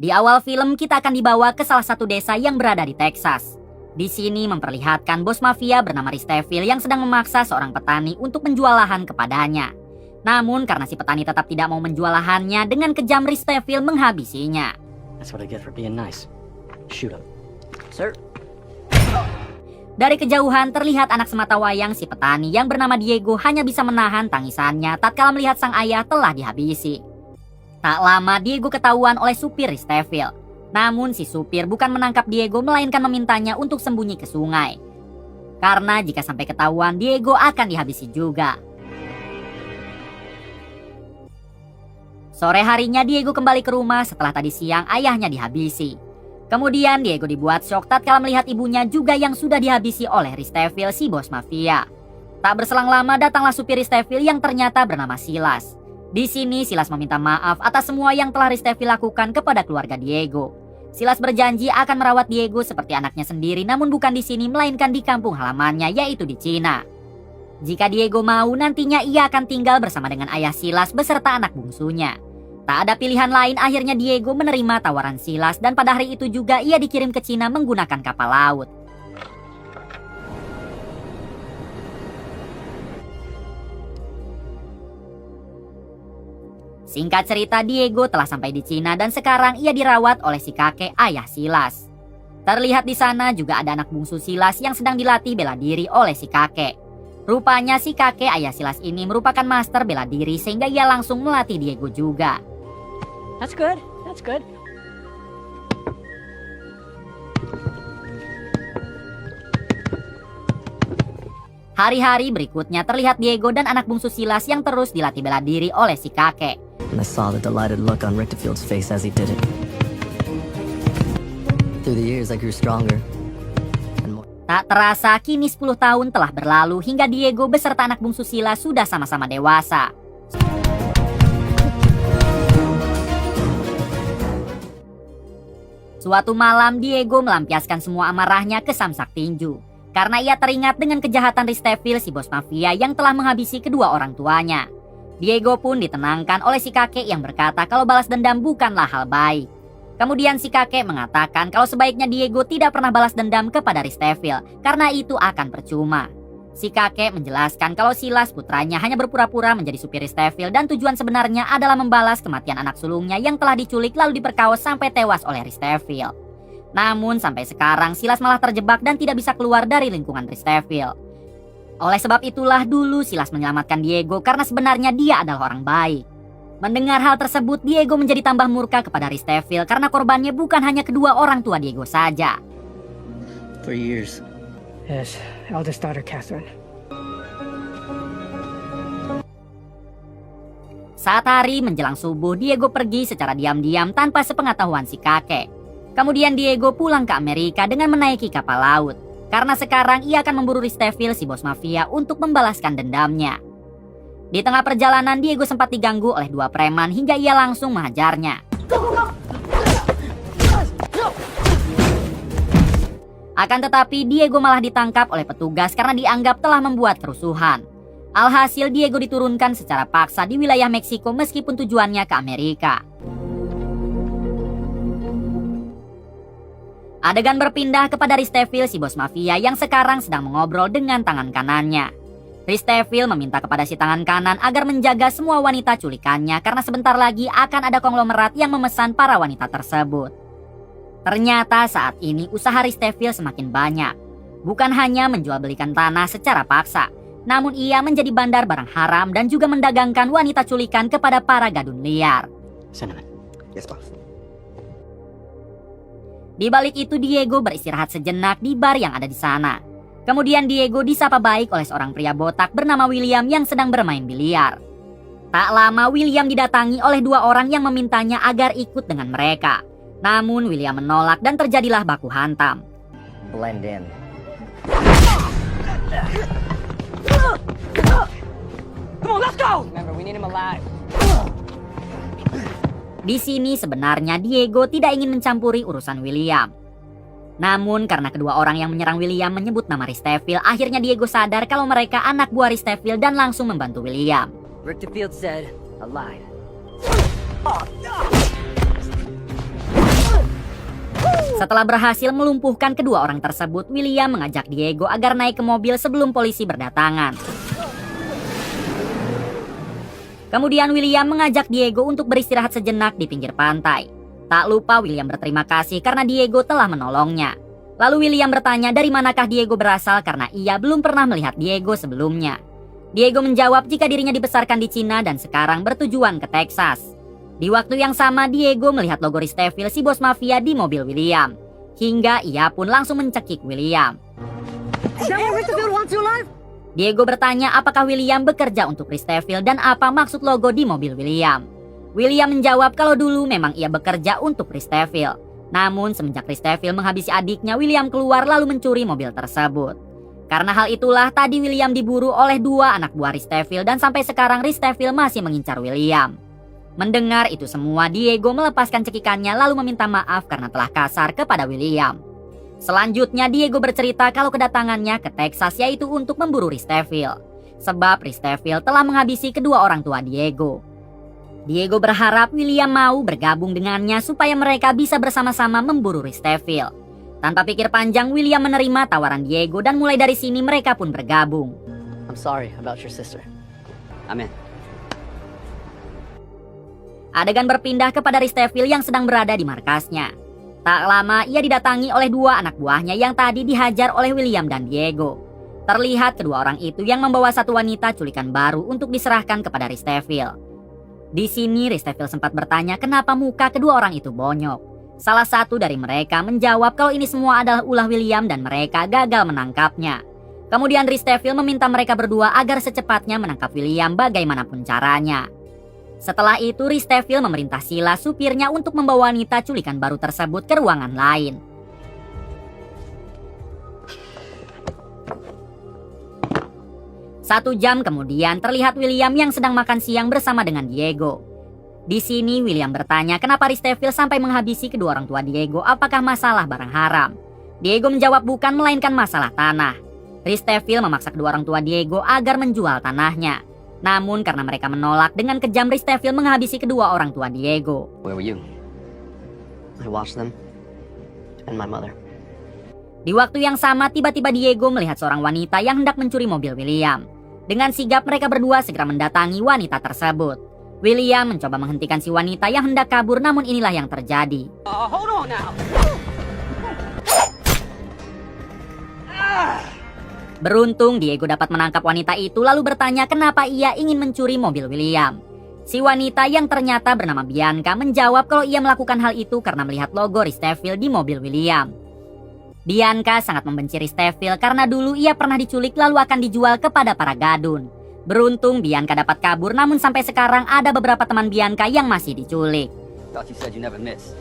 Di awal film kita akan dibawa ke salah satu desa yang berada di Texas. Di sini memperlihatkan bos mafia bernama Risteville yang sedang memaksa seorang petani untuk menjual lahan kepadanya. Namun karena si petani tetap tidak mau menjual lahannya, dengan kejam Risteville menghabisinya. That's what I get for being nice. Shoot him. Sir. Dari kejauhan terlihat anak sematawayang si petani yang bernama Diego hanya bisa menahan tangisannya tatkala melihat sang ayah telah dihabisi. Tak lama Diego ketahuan oleh supir Risteville. Namun si supir bukan menangkap Diego melainkan memintanya untuk sembunyi ke sungai. Karena jika sampai ketahuan Diego akan dihabisi juga. Sore harinya Diego kembali ke rumah setelah tadi siang ayahnya dihabisi. Kemudian Diego dibuat syok tatkala melihat ibunya juga yang sudah dihabisi oleh Risteville si bos mafia. Tak berselang lama datanglah supir Risteville yang ternyata bernama Silas. Di sini Silas meminta maaf atas semua yang telah Risteville lakukan kepada keluarga Diego. Silas berjanji akan merawat Diego seperti anaknya sendiri, namun bukan di sini melainkan di kampung halamannya, yaitu di Cina. Jika Diego mau, nantinya ia akan tinggal bersama dengan ayah Silas beserta anak bungsunya. Tak ada pilihan lain, akhirnya Diego menerima tawaran Silas dan pada hari itu juga ia dikirim ke Cina menggunakan kapal laut. Singkat cerita, Diego telah sampai di Cina dan sekarang ia dirawat oleh si kakek ayah Silas. Terlihat di sana juga ada anak bungsu Silas yang sedang dilatih bela diri oleh si kakek. Rupanya si kakek ayah Silas ini merupakan master bela diri sehingga ia langsung melatih Diego juga. That's good. That's good. Hari-hari berikutnya terlihat Diego dan anak bungsu Silas yang terus dilatih bela diri oleh si kakek. And I saw the delighted look on Richterfield's face as he did it. Through the years I grew stronger. Tak terasa kini 10 tahun telah berlalu hingga Diego beserta anak bungsu Silas sudah sama-sama dewasa. Suatu malam Diego melampiaskan semua amarahnya ke Samsak Tinju. Karena ia teringat dengan kejahatan Risteville si bos mafia yang telah menghabisi kedua orang tuanya. Diego pun ditenangkan oleh si kakek yang berkata kalau balas dendam bukanlah hal baik. Kemudian si kakek mengatakan kalau sebaiknya Diego tidak pernah balas dendam kepada Risteville karena itu akan percuma. Si kakek menjelaskan kalau Silas putranya hanya berpura-pura menjadi supir Risteville dan tujuan sebenarnya adalah membalas kematian anak sulungnya yang telah diculik lalu diperkaos sampai tewas oleh Risteville. Namun sampai sekarang Silas malah terjebak dan tidak bisa keluar dari lingkungan Risteville. Oleh sebab itulah dulu Silas menyelamatkan Diego karena sebenarnya dia adalah orang baik. Mendengar hal tersebut Diego menjadi tambah murka kepada Risteville karena korbannya bukan hanya kedua orang tua Diego saja. For years. Yes, eldest daughter Catherine. Saat hari menjelang subuh Diego pergi secara diam-diam tanpa sepengetahuan si kakek. Kemudian Diego pulang ke Amerika dengan menaiki kapal laut. Karena sekarang ia akan memburu Risteville si bos mafia untuk membalaskan dendamnya. Di tengah perjalanan Diego sempat diganggu oleh dua preman hingga ia langsung menghajarnya. Akan tetapi Diego malah ditangkap oleh petugas karena dianggap telah membuat kerusuhan. Alhasil Diego diturunkan secara paksa di wilayah Meksiko meskipun tujuannya ke Amerika. Adegan berpindah kepada Risteville si bos mafia yang sekarang sedang mengobrol dengan tangan kanannya. Risteville meminta kepada si tangan kanan agar menjaga semua wanita culikannya karena sebentar lagi akan ada konglomerat yang memesan para wanita tersebut. Ternyata saat ini usaha Risteville semakin banyak. Bukan hanya menjual belikan tanah secara paksa, namun ia menjadi bandar barang haram dan juga mendagangkan wanita culikan kepada para gadun liar. Cinnamon. Yes, boss. Di balik itu Diego beristirahat sejenak di bar yang ada di sana. Kemudian Diego disapa baik oleh seorang pria botak bernama William yang sedang bermain biliar. Tak lama William didatangi oleh dua orang yang memintanya agar ikut dengan mereka. Namun William menolak dan terjadilah baku hantam. Blend in. Come on, let's go! Remember, we need him alive. Di sini sebenarnya Diego tidak ingin mencampuri urusan William. Namun karena kedua orang yang menyerang William menyebut nama Risteville, akhirnya Diego sadar kalau mereka anak buah Risteville dan langsung membantu William. Richterfield said, alive. Setelah berhasil melumpuhkan kedua orang tersebut, William mengajak Diego agar naik ke mobil sebelum polisi berdatangan. Kemudian William mengajak Diego untuk beristirahat sejenak di pinggir pantai. Tak lupa William berterima kasih karena Diego telah menolongnya. Lalu William bertanya dari manakah Diego berasal karena ia belum pernah melihat Diego sebelumnya. Diego menjawab jika dirinya dibesarkan di Cina dan sekarang bertujuan ke Texas. Di waktu yang sama Diego melihat logo Risteville si bos mafia di mobil William. Hingga ia pun langsung mencekik William. Diego bertanya apakah William bekerja untuk Risteville dan apa maksud logo di mobil William. William menjawab kalau dulu memang ia bekerja untuk Risteville. Namun semenjak Risteville menghabisi adiknya, William keluar lalu mencuri mobil tersebut. Karena hal itulah tadi William diburu oleh dua anak buah Risteville dan sampai sekarang Risteville masih mengincar William. Mendengar itu semua, Diego melepaskan cekikannya lalu meminta maaf karena telah kasar kepada William. Selanjutnya Diego bercerita kalau kedatangannya ke Texas yaitu untuk memburu Risteville. Sebab Risteville telah menghabisi kedua orang tua Diego. Diego berharap William mau bergabung dengannya supaya mereka bisa bersama-sama memburu Risteville. Tanpa pikir panjang, William menerima tawaran Diego dan mulai dari sini mereka pun bergabung. I'm sorry about your sister. I'm in. Adegan berpindah kepada Risteville yang sedang berada di markasnya. Tak lama ia didatangi oleh dua anak buahnya yang tadi dihajar oleh William dan Diego. Terlihat kedua orang itu yang membawa satu wanita culikan baru untuk diserahkan kepada Risteville. Di sini Risteville sempat bertanya kenapa muka kedua orang itu bonyok. Salah satu dari mereka menjawab kalau ini semua adalah ulah William dan mereka gagal menangkapnya. Kemudian Risteville meminta mereka berdua agar secepatnya menangkap William bagaimanapun caranya. Setelah itu Risteville memerintah Silas supirnya untuk membawa wanita culikan baru tersebut ke ruangan lain. Satu jam kemudian terlihat William yang sedang makan siang bersama dengan Diego. Di sini William bertanya kenapa Risteville sampai menghabisi kedua orang tua Diego, apakah masalah barang haram. Diego menjawab bukan melainkan masalah tanah. Risteville memaksa kedua orang tua Diego agar menjual tanahnya. Namun karena mereka menolak, dengan kejam Risteville menghabisi kedua orang tua Diego. Where were you? I watched them and my mother. Di waktu yang sama tiba-tiba Diego melihat seorang wanita yang hendak mencuri mobil William. Dengan sigap mereka berdua segera mendatangi wanita tersebut. William mencoba menghentikan si wanita yang hendak kabur, namun inilah yang terjadi. Hold on now. Beruntung Diego dapat menangkap wanita itu lalu bertanya kenapa ia ingin mencuri mobil William. Si wanita yang ternyata bernama Bianca menjawab kalau ia melakukan hal itu karena melihat logo Risteville di mobil William. Bianca sangat membenci Risteville karena dulu ia pernah diculik lalu akan dijual kepada para gadun. Beruntung Bianca dapat kabur, namun sampai sekarang ada beberapa teman Bianca yang masih diculik. Thought you said you never miss.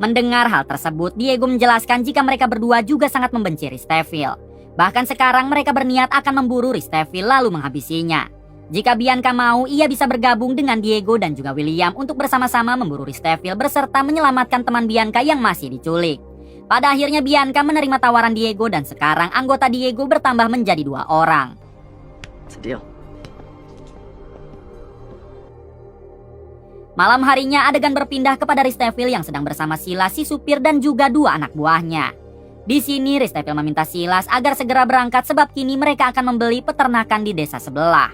Mendengar hal tersebut, Diego menjelaskan jika mereka berdua juga sangat membenci Risteville. Bahkan sekarang mereka berniat akan memburu Risteville lalu menghabisinya. Jika Bianca mau, ia bisa bergabung dengan Diego dan juga William untuk bersama-sama memburu Risteville beserta menyelamatkan teman Bianca yang masih diculik. Pada akhirnya Bianca menerima tawaran Diego dan sekarang anggota Diego bertambah menjadi 2 orang. It's a deal. Malam harinya adegan berpindah kepada Risteville yang sedang bersama Silas si supir dan juga 2 anak buahnya. Di sini Risteville meminta Silas agar segera berangkat sebab kini mereka akan membeli peternakan di desa sebelah.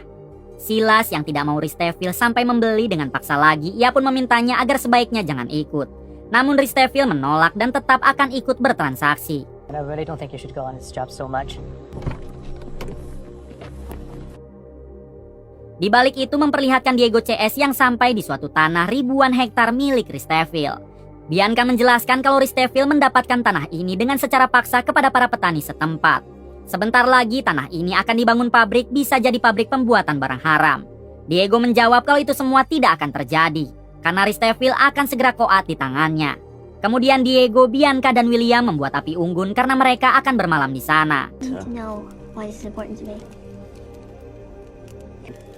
Silas yang tidak mau Risteville sampai membeli dengan paksa lagi, ia pun memintanya agar sebaiknya jangan ikut. Namun Risteville menolak dan tetap akan ikut bertransaksi. I really don't think you should go on this job so much. Di balik itu memperlihatkan Diego CS yang sampai di suatu tanah ribuan hektar milik Risteville. Bianca menjelaskan kalau Risteville mendapatkan tanah ini dengan secara paksa kepada para petani setempat. Sebentar lagi tanah ini akan dibangun pabrik, bisa jadi pabrik pembuatan barang haram. Diego menjawab kalau itu semua tidak akan terjadi karena Risteville akan segera koat di tangannya. Kemudian Diego, Bianca, dan William membuat api unggun karena mereka akan bermalam di sana. I need to know why this is important to me.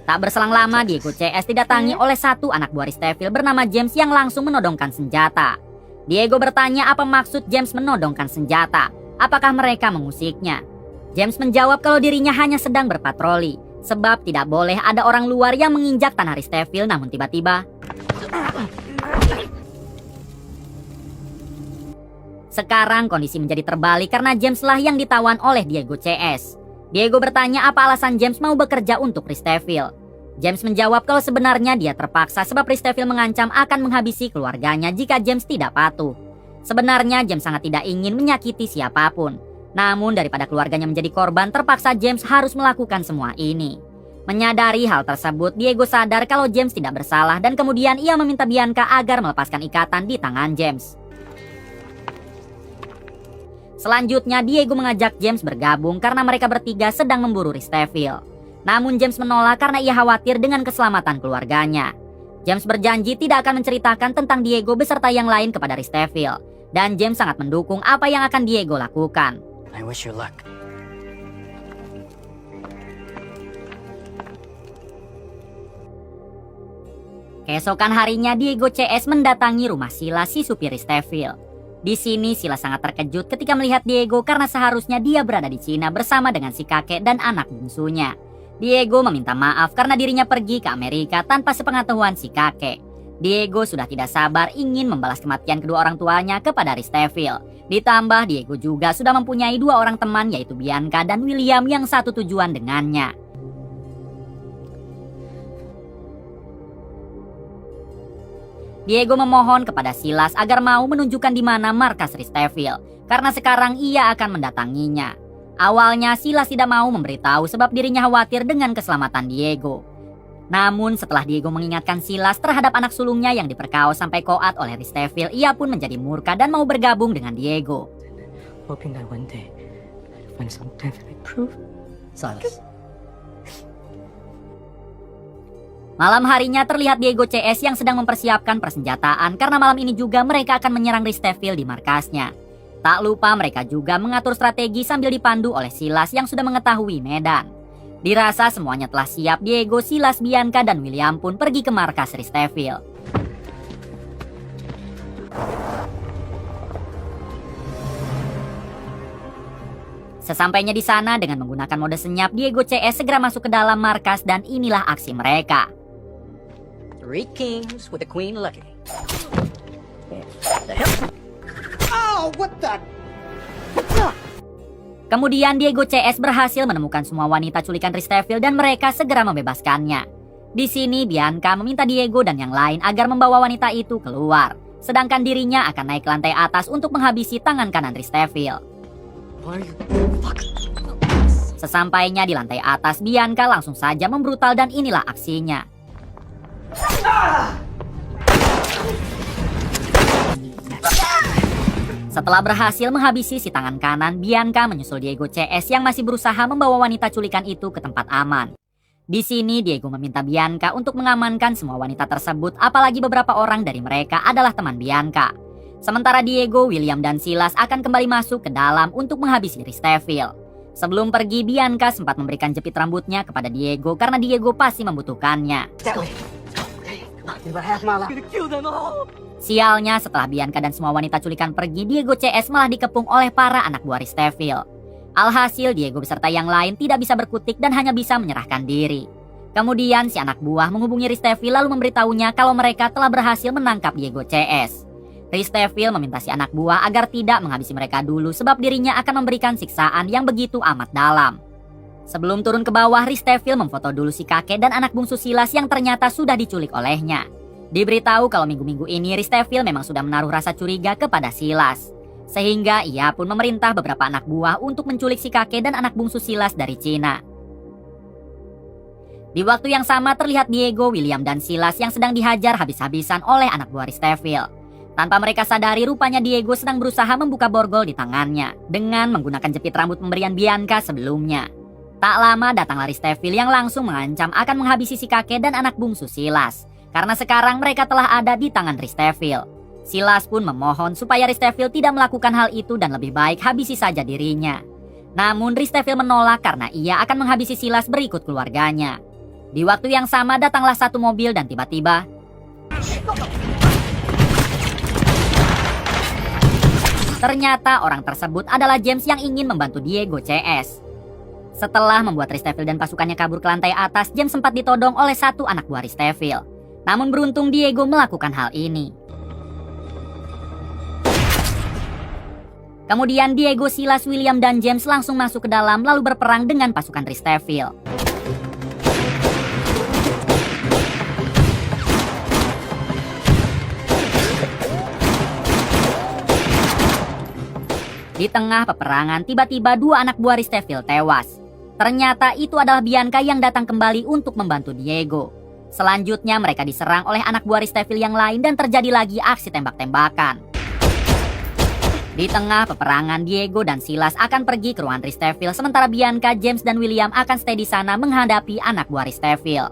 Tak berselang lama, Diego CS didatangi oleh satu anak buah Risteville bernama James yang langsung menodongkan senjata. Diego bertanya apa maksud James menodongkan senjata. Apakah mereka mengusiknya? James menjawab kalau dirinya hanya sedang berpatroli, sebab tidak boleh ada orang luar yang menginjak tanah Risteville. Namun tiba-tiba Sekarang kondisi menjadi terbalik karena James lah yang ditawan oleh Diego CS. Diego bertanya apa alasan James mau bekerja untuk Risteville. James menjawab kalau sebenarnya dia terpaksa sebab Risteville mengancam akan menghabisi keluarganya jika James tidak patuh. Sebenarnya James sangat tidak ingin menyakiti siapapun. Namun daripada keluarganya menjadi korban, terpaksa James harus melakukan semua ini. Menyadari hal tersebut, Diego sadar kalau James tidak bersalah dan kemudian ia meminta Bianca agar melepaskan ikatan di tangan James. Selanjutnya, Diego mengajak James bergabung karena mereka bertiga sedang memburu Risteville. Namun James menolak karena ia khawatir dengan keselamatan keluarganya. James berjanji tidak akan menceritakan tentang Diego beserta yang lain kepada Risteville. Dan James sangat mendukung apa yang akan Diego lakukan. I wish you luck. Keesokan harinya, Diego CS mendatangi rumah Silas, si supir Risteville. Di sini Silas sangat terkejut ketika melihat Diego karena seharusnya dia berada di Cina bersama dengan si kakek dan anak bungsunya. Diego meminta maaf karena dirinya pergi ke Amerika tanpa sepengetahuan si kakek. Diego sudah tidak sabar ingin membalas kematian kedua orang tuanya kepada Risteville. Ditambah Diego juga sudah mempunyai dua orang teman yaitu Bianca dan William yang satu tujuan dengannya. Diego memohon kepada Silas agar mau menunjukkan di mana markas Risteville, karena sekarang ia akan mendatanginya. Awalnya Silas tidak mau memberitahu sebab dirinya khawatir dengan keselamatan Diego. Namun setelah Diego mengingatkan Silas terhadap anak sulungnya yang diperkaos sampai koat oleh Risteville, ia pun menjadi murka dan mau bergabung dengan Diego. Hoping that one day I'd find some definite proof. Silas. Malam harinya terlihat Diego CS yang sedang mempersiapkan persenjataan karena malam ini juga mereka akan menyerang Risteville di markasnya. Tak lupa mereka juga mengatur strategi sambil dipandu oleh Silas yang sudah mengetahui medan. Dirasa semuanya telah siap, Diego, Silas, Bianca, dan William pun pergi ke markas Risteville. Sesampainya di sana dengan menggunakan mode senyap, Diego CS segera masuk ke dalam markas dan inilah aksi mereka. 3 kings with a queen lucky. Kemudian Diego CS berhasil menemukan semua wanita culikan Risteville dan mereka segera membebaskannya. Di sini Bianca meminta Diego dan yang lain agar membawa wanita itu keluar, sedangkan dirinya akan naik ke lantai atas untuk menghabisi tangan kanan Risteville. Sesampainya di lantai atas, Bianca langsung saja membrutal dan inilah aksinya. Setelah berhasil menghabisi si tangan kanan, Bianca menyusul Diego CS yang masih berusaha membawa wanita culikan itu ke tempat aman. Di sini Diego meminta Bianca untuk mengamankan semua wanita tersebut, apalagi beberapa orang dari mereka adalah teman Bianca. Sementara Diego, William, dan Silas akan kembali masuk ke dalam untuk menghabisi Risteville. Sebelum pergi, Bianca sempat memberikan jepit rambutnya kepada Diego karena Diego pasti membutuhkannya. Sialnya, setelah Bianca dan semua wanita culikan pergi, Diego CS malah dikepung oleh para anak buah Risteville. Alhasil, Diego beserta yang lain tidak bisa berkutik dan hanya bisa menyerahkan diri. Kemudian, si anak buah menghubungi Risteville lalu memberitahunya kalau mereka telah berhasil menangkap Diego CS. Risteville meminta si anak buah agar tidak menghabisi mereka dulu sebab dirinya akan memberikan siksaan yang begitu amat dalam. Sebelum turun ke bawah, Risteville memfoto dulu si kakek dan anak bungsu Silas yang ternyata sudah diculik olehnya. Diberitahu kalau minggu-minggu ini Risteville memang sudah menaruh rasa curiga kepada Silas. Sehingga ia pun memerintah beberapa anak buah untuk menculik si kakek dan anak bungsu Silas dari Cina. Di waktu yang sama terlihat Diego, William, dan Silas yang sedang dihajar habis-habisan oleh anak buah Risteville. Tanpa mereka sadari, rupanya Diego sedang berusaha membuka borgol di tangannya dengan menggunakan jepit rambut pemberian Bianca sebelumnya. Tak lama datanglah Risteville yang langsung mengancam akan menghabisi si kakek dan anak bungsu Silas. Karena sekarang mereka telah ada di tangan Risteville. Silas pun memohon supaya Risteville tidak melakukan hal itu dan lebih baik habisi saja dirinya. Namun Risteville menolak karena ia akan menghabisi Silas berikut keluarganya. Di waktu yang sama datanglah satu mobil dan tiba-tiba ternyata orang tersebut adalah James yang ingin membantu Diego CS. Setelah membuat Risteville dan pasukannya kabur ke lantai atas, James sempat ditodong oleh satu anak buah Risteville. Namun beruntung Diego melakukan hal ini. Kemudian Diego, Silas, William, dan James langsung masuk ke dalam lalu berperang dengan pasukan Risteville. Di tengah peperangan, tiba-tiba dua anak buah Risteville tewas. Ternyata itu adalah Bianca yang datang kembali untuk membantu Diego. Selanjutnya mereka diserang oleh anak buah Risteville yang lain dan terjadi lagi aksi tembak-tembakan. Di tengah peperangan, Diego dan Silas akan pergi ke ruangan Risteville, sementara Bianca, James, dan William akan stay di sana menghadapi anak buah Risteville.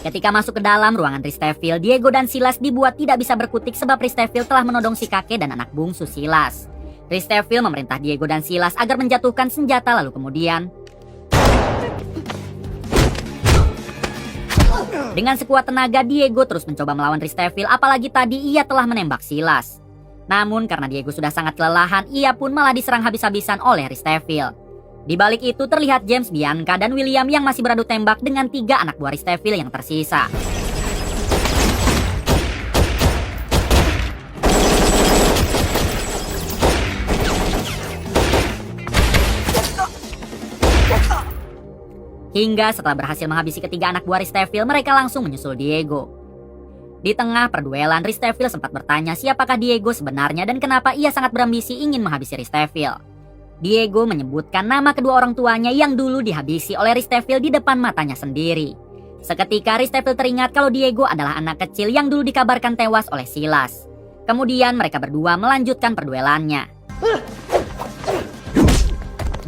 Ketika masuk ke dalam ruangan Risteville, Diego dan Silas dibuat tidak bisa berkutik sebab Risteville telah menodong si kakek dan anak bungsu Silas. Risteville memerintah Diego dan Silas agar menjatuhkan senjata lalu kemudian dengan sekuat tenaga Diego terus mencoba melawan Risteville, apalagi tadi ia telah menembak Silas. Namun karena Diego sudah sangat kelelahan, ia pun malah diserang habis-habisan oleh Risteville. Di balik itu terlihat James, Bianca, dan William yang masih beradu tembak dengan 3 anak buah Risteville yang tersisa. Hingga setelah berhasil menghabisi ketiga anak buah Risteville, mereka langsung menyusul Diego. Di tengah perduelan, Risteville sempat bertanya siapakah Diego sebenarnya dan kenapa ia sangat berambisi ingin menghabisi Risteville. Diego menyebutkan nama kedua orang tuanya yang dulu dihabisi oleh Risteville di depan matanya sendiri. Seketika Risteville teringat kalau Diego adalah anak kecil yang dulu dikabarkan tewas oleh Silas. Kemudian mereka berdua melanjutkan perduelannya.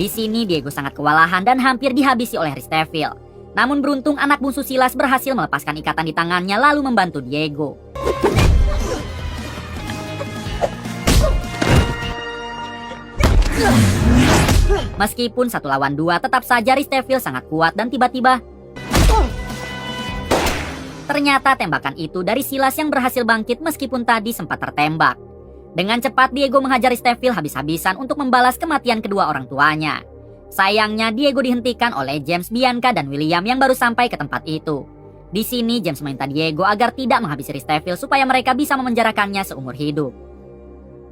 Di sini Diego sangat kewalahan dan hampir dihabisi oleh Risteville. Namun beruntung anak bungsu Silas berhasil melepaskan ikatan di tangannya lalu membantu Diego. Meskipun 1 lawan 2, tetap saja Risteville sangat kuat dan tiba-tiba ternyata tembakan itu dari Silas yang berhasil bangkit meskipun tadi sempat tertembak. Dengan cepat Diego menghajar Risteville habis-habisan untuk membalas kematian kedua orang tuanya. Sayangnya Diego dihentikan oleh James, Bianca, dan William yang baru sampai ke tempat itu. Di sini James meminta Diego agar tidak menghabisi Risteville supaya mereka bisa memenjarakannya seumur hidup.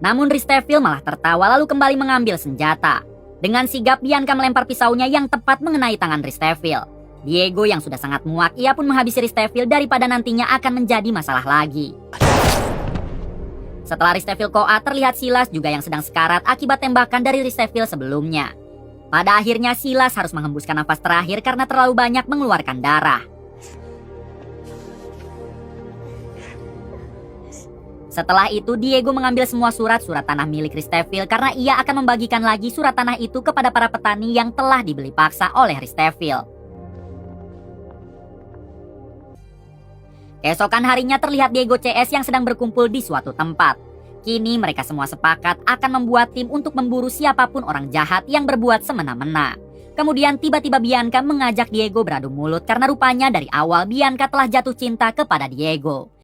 Namun Risteville malah tertawa lalu kembali mengambil senjata. Dengan sigap Bianca melempar pisaunya yang tepat mengenai tangan Risteville. Diego yang sudah sangat muak, ia pun menghabisi Risteville daripada nantinya akan menjadi masalah lagi. Setelah Risteville koat, terlihat Silas juga yang sedang sekarat akibat tembakan dari Risteville sebelumnya. Pada akhirnya Silas harus menghembuskan nafas terakhir karena terlalu banyak mengeluarkan darah. Setelah itu Diego mengambil semua surat-surat tanah milik Risteville karena ia akan membagikan lagi surat tanah itu kepada para petani yang telah dibeli paksa oleh Risteville. Keesokan harinya terlihat Diego CS yang sedang berkumpul di suatu tempat. Kini mereka semua sepakat akan membuat tim untuk memburu siapapun orang jahat yang berbuat semena-mena. Kemudian tiba-tiba Bianca mengajak Diego beradu mulut karena rupanya dari awal Bianca telah jatuh cinta kepada Diego.